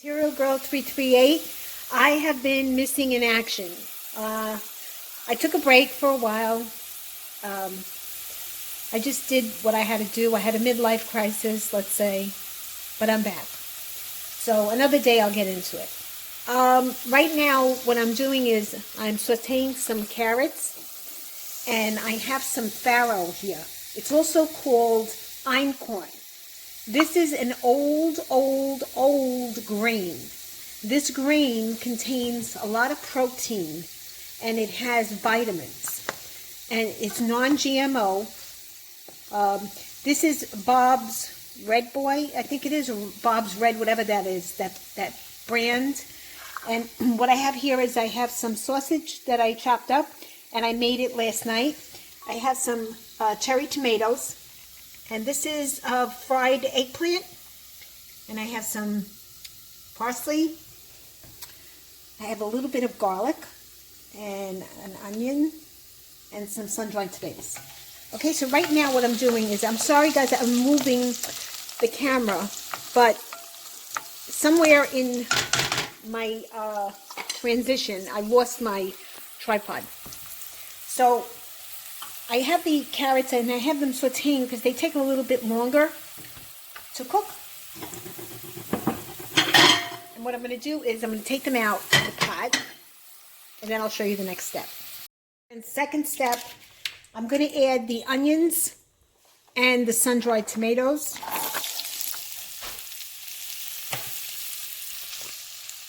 Hero Girl 338. I have been missing in action. I took a break for a while. I just did what I had to do. I had a midlife crisis, let's say, but I'm back. So another day I'll get into it. Right now what I'm doing is I'm sauteing some carrots, and I have some farro here. It's also called einkorn. This is an old grain. This grain contains a lot of protein, and it has vitamins, and it's non-GMO. This is Bob's Red Boy, I think it is, or Bob's Red, whatever that is, that brand. And what I have here is I have some sausage that I chopped up, and I made it last night. I have some cherry tomatoes, and this is fried eggplant, and I have some parsley. I have a little bit of garlic and an onion and some sun-dried tomatoes. Okay, so right now what I'm doing is, I'm sorry guys that I'm moving the camera, but somewhere in my transition I lost my tripod. So I have the carrots and I have them sauteing because they take a little bit longer to cook. And what I'm going to do is I'm going to take them out of the pot, and then I'll show you the next step. And second step, I'm going to add the onions and the sun-dried tomatoes.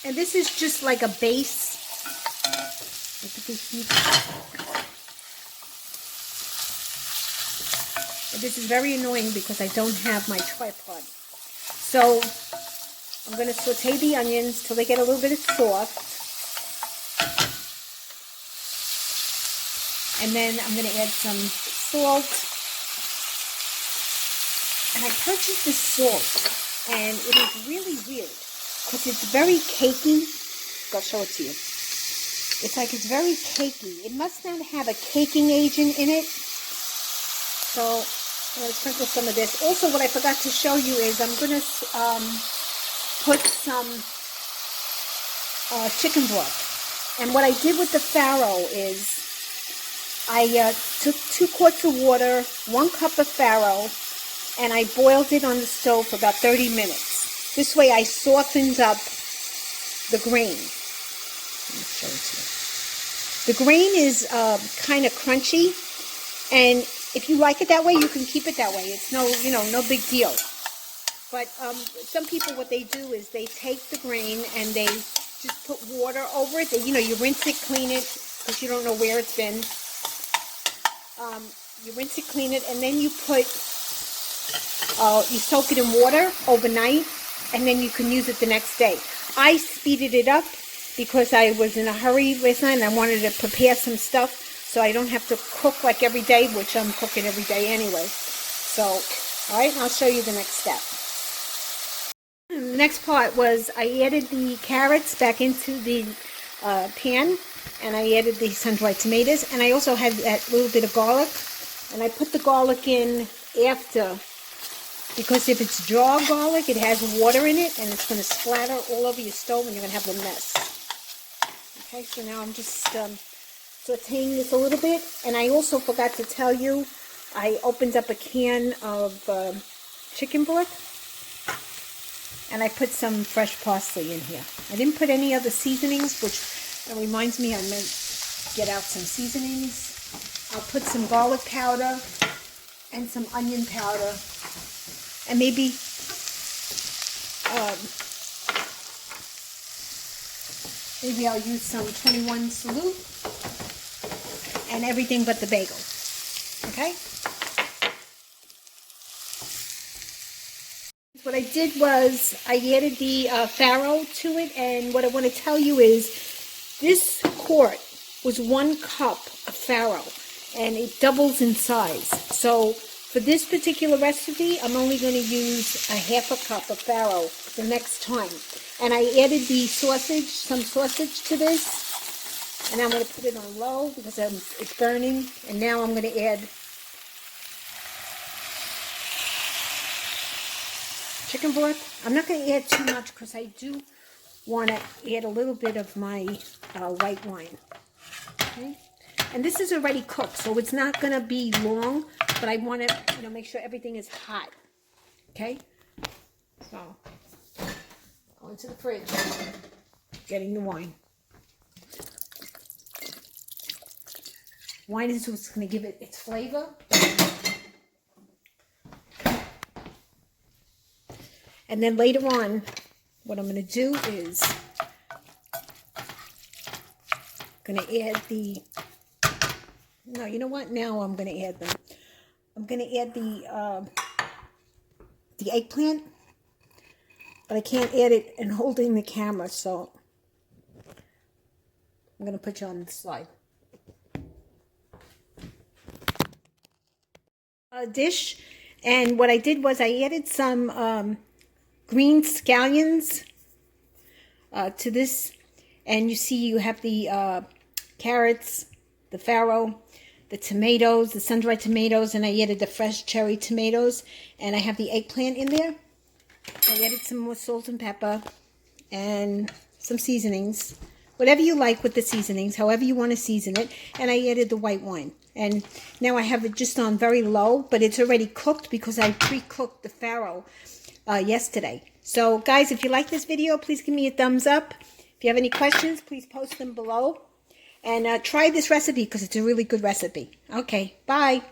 And this is just like a base. And this is very annoying because I don't have my tripod. So I'm going to saute the onions till they get a little bit soft. And then I'm going to add some salt. And I purchased this salt, and it is really weird because it's very cakey. I'll show it to you. It's like it's very cakey. It must not have a caking agent in it. So I'm going to sprinkle some of this. Also, what I forgot to show you is I'm going to put some chicken broth. And what I did with the farro is I took 2 quarts of water, 1 cup of farro, and I boiled it on the stove for about 30 minutes. This way I softened up the grain. Let me show it to you. The grain is kind of crunchy, and if you like it that way, you can keep it that way. It's no big deal. But some people, what they do is they take the grain and they just put water over it. You rinse it, clean it, because you don't know where it's been. You rinse it, clean it, and then you soak it in water overnight, and then you can use it the next day. I speeded it up because I was in a hurry last night and I wanted to prepare some stuff so I don't have to cook like every day, which I'm cooking every day anyway. So, all right, I'll show you the next step. The next part was I added the carrots back into the pan, and I added the sun-dried tomatoes, and I also had that little bit of garlic, and I put the garlic in after, because if it's jar garlic, it has water in it, and it's going to splatter all over your stove, and you're going to have a mess. Okay, so now I'm just sauteing this a little bit, and I also forgot to tell you, I opened up a can of chicken broth, and I put some fresh parsley in here. I didn't put any other seasonings, which reminds me I meant get out some seasonings. I'll put some garlic powder and some onion powder, and maybe I'll use some 21 Salute and everything but the bagel. Okay? What I did was I added the farro to it, and what I want to tell you is this quart was 1 cup of farro, and it doubles in size. So for this particular recipe, I'm only going to use a 1/2 cup of farro the next time. And I added some sausage to this, and I'm going to put it on low because it's burning. And now I'm going to add chicken broth. I'm not going to add too much because I do want to add a little bit of my white wine. Okay, and this is already cooked, so it's not going to be long, but I want to, make sure everything is hot. Okay, so go into the fridge, getting the wine. Wine is what's going to give it its flavor. And then later on, what I'm going to do is going to add the, no, you know what? Now I'm going to add them. I'm going to add the eggplant, but I can't add it and holding the camera, so I'm going to put you on the slide. A dish, and what I did was I added some green scallions to this, and you see you have the carrots, the farro, the tomatoes, the sun-dried tomatoes, and I added the fresh cherry tomatoes, and I have the eggplant in there. I added some more salt and pepper and some seasonings, whatever you like with the seasonings, however you want to season it, and I added the white wine. And now I have it just on very low, but it's already cooked because I pre-cooked the farro yesterday. So guys, if you like this video, please give me a thumbs up. If you have any questions, please post them below. And try this recipe because it's a really good recipe. Okay, bye.